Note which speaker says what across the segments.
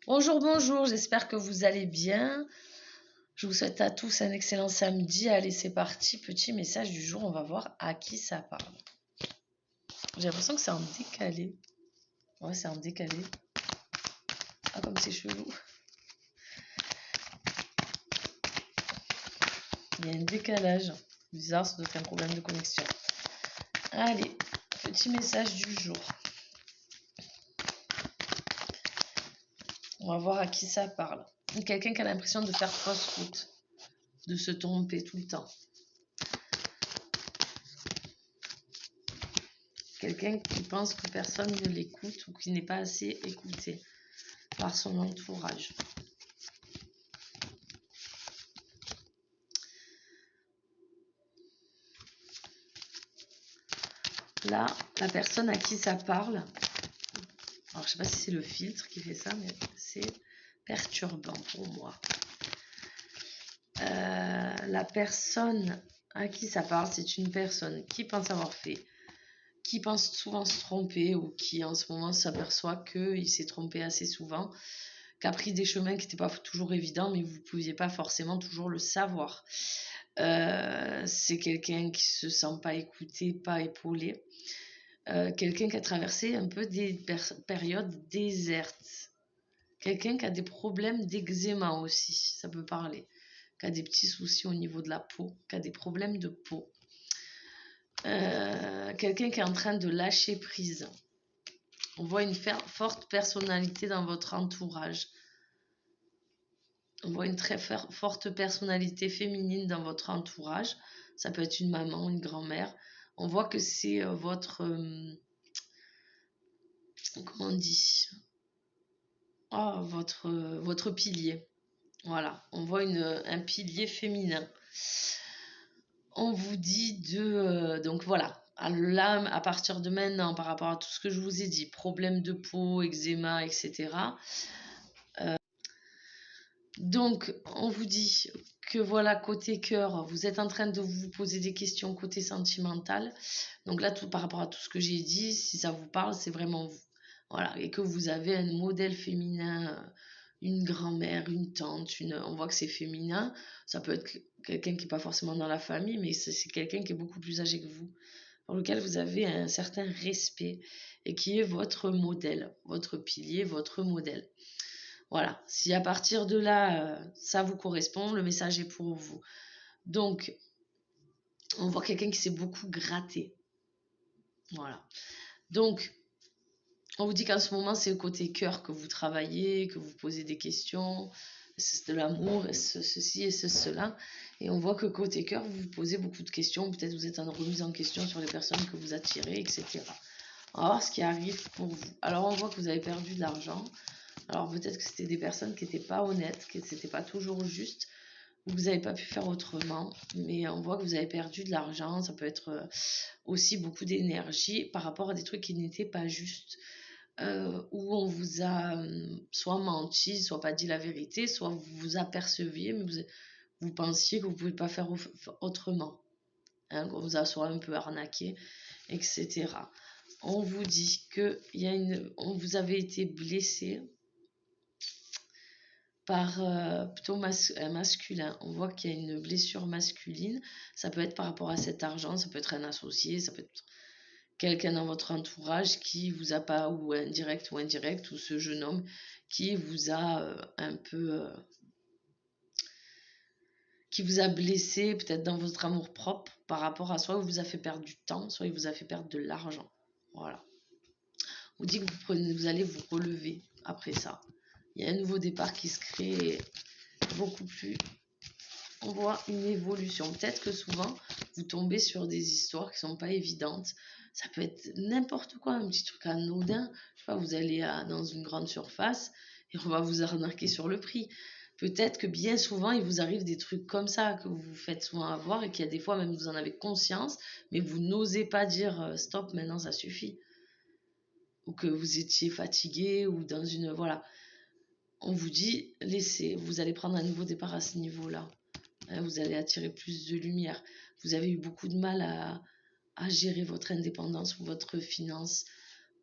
Speaker 1: Bonjour, bonjour, j'espère que vous allez bien. Je vous souhaite à tous un excellent samedi. Allez, c'est parti, petit message du jour, on va voir à qui ça parle. J'ai l'impression que c'est en décalé. Ouais, c'est en décalé. Ah, comme c'est chelou. Il y a un décalage. Bizarre, ça doit être un problème de connexion. Allez, petit message du jour. On va voir à qui ça parle. Quelqu'un qui a l'impression de faire fausse route, de se tromper tout le temps. Quelqu'un qui pense que personne ne l'écoute ou qui n'est pas assez écouté par son entourage. Là, la personne à qui ça parle, alors je ne sais pas si c'est le filtre qui fait ça, mais c'est perturbant pour moi. La personne à qui ça parle, c'est une personne qui pense avoir fait, qui pense souvent se tromper ou qui en ce moment s'aperçoit qu'il s'est trompé assez souvent, qui a pris des chemins qui n'étaient pas toujours évidents, mais vous ne pouviez pas forcément toujours le savoir. C'est quelqu'un qui ne se sent pas écouté, pas épaulé. Quelqu'un qui a traversé un peu des périodes désertes. Quelqu'un qui a des problèmes d'eczéma aussi, ça peut parler. Qui a des petits soucis au niveau de la peau, qui a des problèmes de peau. Quelqu'un qui est en train de lâcher prise. On voit une forte personnalité dans votre entourage. On voit une très forte personnalité féminine dans votre entourage. Ça peut être une maman, une grand-mère. On voit que c'est votre... comment on dit, votre pilier. Voilà, on voit un pilier féminin. On vous dit de... donc voilà, là, à partir de maintenant, par rapport à tout ce que je vous ai dit, problème de peau, eczéma, etc. Donc, on vous dit que voilà, côté cœur, vous êtes en train de vous poser des questions côté sentimental. Donc là, tout par rapport à tout ce que j'ai dit, si ça vous parle, c'est vraiment vous. Voilà, et que vous avez un modèle féminin, une grand-mère, une tante, on voit que c'est féminin. Ça peut être quelqu'un qui n'est pas forcément dans la famille, mais c'est quelqu'un qui est beaucoup plus âgé que vous, pour lequel vous avez un certain respect et qui est votre modèle, votre pilier, votre modèle. Voilà, si à partir de là, ça vous correspond, le message est pour vous. Donc, on voit quelqu'un qui s'est beaucoup gratté. Voilà. Donc, on vous dit qu'en ce moment, c'est le côté cœur que vous travaillez, que vous posez des questions, c'est de l'amour, ceci et cela. Et on voit que côté cœur, vous vous posez beaucoup de questions. Peut-être vous êtes en remise en question sur les personnes que vous attirez, etc. On va voir ce qui arrive pour vous. Alors, on voit que vous avez perdu de l'argent. Alors peut-être que c'était des personnes qui n'étaient pas honnêtes, que c'était pas toujours juste, ou que vous n'avez pas pu faire autrement, mais on voit que vous avez perdu de l'argent, ça peut être aussi beaucoup d'énergie par rapport à des trucs qui n'étaient pas justes, où on vous a soit menti, soit pas dit la vérité, soit vous vous aperceviez, mais vous pensiez que vous ne pouvez pas faire autrement, hein, qu'on vous a soit un peu arnaqué, etc. On vous dit que on vous avait été blessé par plutôt masculin. On voit qu'il y a une blessure masculine. Ça peut être par rapport à cet argent, ça peut être un associé, ça peut être quelqu'un dans votre entourage qui vous a pas, ou indirect, ou ce jeune homme qui vous a un peu... qui vous a blessé peut-être dans votre amour propre par rapport à soit il vous a fait perdre du temps, soit il vous a fait perdre de l'argent. Voilà. On vous dit que vous allez vous relever après ça. Il y a un nouveau départ qui se crée beaucoup plus. On voit une évolution. Peut-être que souvent, vous tombez sur des histoires qui sont pas évidentes. Ça peut être n'importe quoi, un petit truc anodin. Je sais pas, vous allez dans une grande surface et on va vous arnaquer sur le prix. Peut-être que bien souvent, il vous arrive des trucs comme ça que vous vous faites souvent avoir et qu'il y a des fois même vous en avez conscience, mais vous n'osez pas dire stop, maintenant ça suffit. Ou que vous étiez fatigué ou dans une... Voilà. On vous dit laissez, vous allez prendre un nouveau départ à ce niveau-là. Vous allez attirer plus de lumière. Vous avez eu beaucoup de mal à gérer votre indépendance ou votre finance.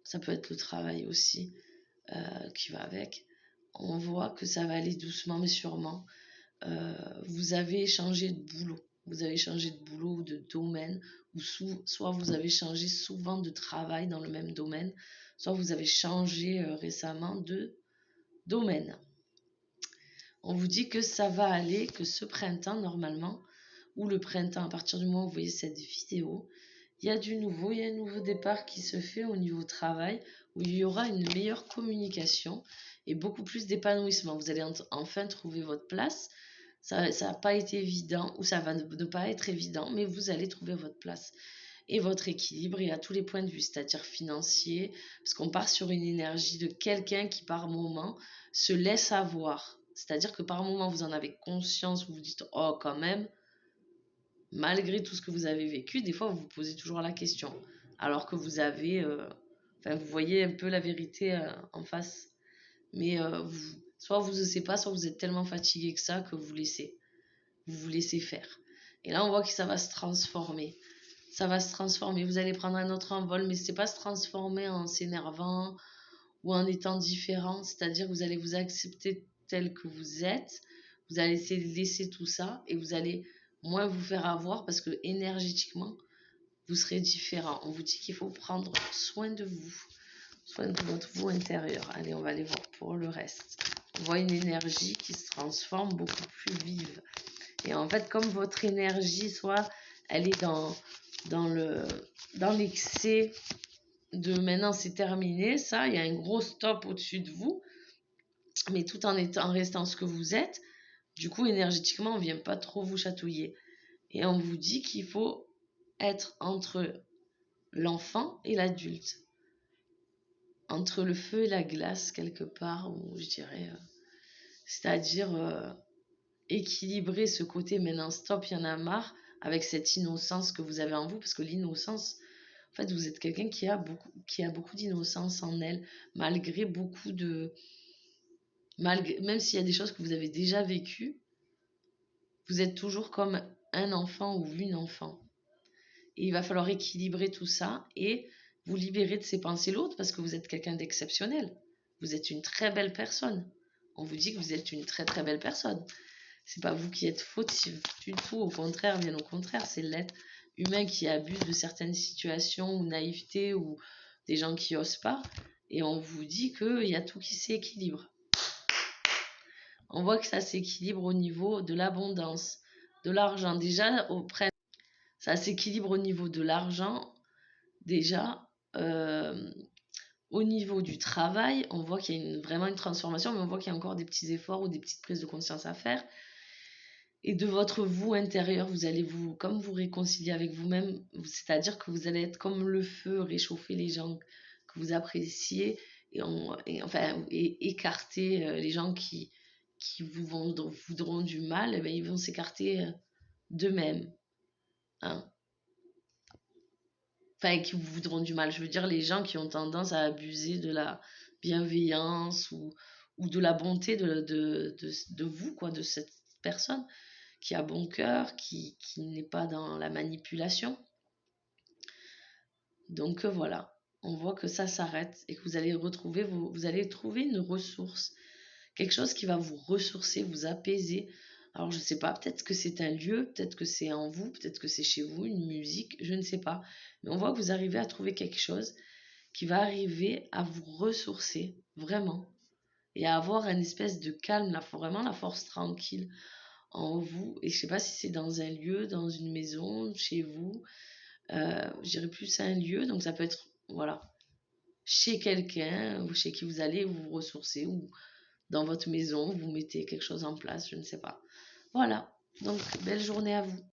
Speaker 1: Ça peut être le travail aussi qui va avec. on voit que ça va aller doucement mais sûrement. Vous avez changé de boulot. Vous avez changé de boulot ou de domaine, ou soit vous avez changé souvent de travail dans le même domaine, soit vous avez changé récemment de domaine. On vous dit que ça va aller, que ce printemps normalement, ou le printemps, à partir du moment où vous voyez cette vidéo, il y a du nouveau, il y a un nouveau départ qui se fait au niveau travail, où il y aura une meilleure communication et beaucoup plus d'épanouissement. Vous allez enfin trouver votre place. Ça n'a pas été évident, ou ça va ne pas être évident, mais vous allez trouver votre place et votre équilibre, et à tous les points de vue, c'est-à-dire financier, parce qu'on part sur une énergie de quelqu'un qui par moment se laisse avoir. C'est-à-dire que par moment, vous en avez conscience, vous vous dites, oh quand même, malgré tout ce que vous avez vécu, des fois, vous vous posez toujours la question. Alors que vous avez... vous voyez un peu la vérité en face. Mais soit vous n'osez pas, soit vous êtes tellement fatigué que ça que vous vous laissez faire. Et là, on voit que ça va se transformer. Ça va se transformer. Vous allez prendre un autre envol, mais c'est pas se transformer en s'énervant ou en étant différent. C'est-à-dire que vous allez vous accepter tel que vous êtes. Vous allez laisser tout ça et vous allez moins vous faire avoir parce que énergétiquement, vous serez différent. On vous dit qu'il faut prendre soin de vous, soin de votre vous intérieur. Allez, on va aller voir pour le reste. On voit une énergie qui se transforme beaucoup plus vive. Et en fait, comme votre énergie, soit elle est dans l'excès de maintenant c'est terminé, ça, il y a un gros stop au-dessus de vous, mais tout en restant ce que vous êtes, du coup, énergétiquement, on ne vient pas trop vous chatouiller. Et on vous dit qu'il faut être entre l'enfant et l'adulte, entre le feu et la glace, quelque part, ou je dirais, c'est-à-dire équilibrer ce côté maintenant stop, il y en a marre, avec cette innocence que vous avez en vous, parce que l'innocence, en fait, vous êtes quelqu'un qui a beaucoup d'innocence en elle, malgré beaucoup de... même s'il y a des choses que vous avez déjà vécues, vous êtes toujours comme un enfant ou une enfant. Et il va falloir équilibrer tout ça et vous libérer de ces pensées lourdes parce que vous êtes quelqu'un d'exceptionnel. Vous êtes une très belle personne. On vous dit que vous êtes une très très belle personne. C'est pas vous qui êtes fautif du tout, au contraire, bien au contraire, c'est l'être humain qui abuse de certaines situations ou naïveté ou des gens qui osent pas. Et on vous dit qu'il y a tout qui s'équilibre. On voit que ça s'équilibre au niveau de l'abondance, de l'argent. Déjà, ça s'équilibre au niveau de l'argent. Déjà, au niveau du travail, on voit qu'il y a vraiment une transformation, mais on voit qu'il y a encore des petits efforts ou des petites prises de conscience à faire. Et de votre vous intérieur, vous allez comme vous réconcilier avec vous-même, c'est-à-dire que vous allez être comme le feu, réchauffer les gens que vous appréciez et écarter les gens qui vous voudront du mal, et bien, ils vont s'écarter d'eux-mêmes. Hein. Enfin, qui vous voudront du mal. Je veux dire, les gens qui ont tendance à abuser de la bienveillance ou de la bonté de vous, quoi, de cette personne qui a bon cœur, qui n'est pas dans la manipulation. Donc voilà, on voit que ça s'arrête et que vous allez vous allez trouver une ressource, quelque chose qui va vous ressourcer, vous apaiser. Alors je ne sais pas, peut-être que c'est un lieu, peut-être que c'est en vous, peut-être que c'est chez vous, une musique, je ne sais pas. Mais on voit que vous arrivez à trouver quelque chose qui va arriver à vous ressourcer, vraiment, et à avoir une espèce de calme, vraiment la force tranquille en vous. Et je sais pas si c'est dans un lieu, dans une maison, chez vous. Je dirais plus un lieu, donc ça peut être, voilà, chez quelqu'un ou chez qui vous allez vous ressourcer, ou dans votre maison, vous mettez quelque chose en place, je ne sais pas. Voilà, donc belle journée à vous.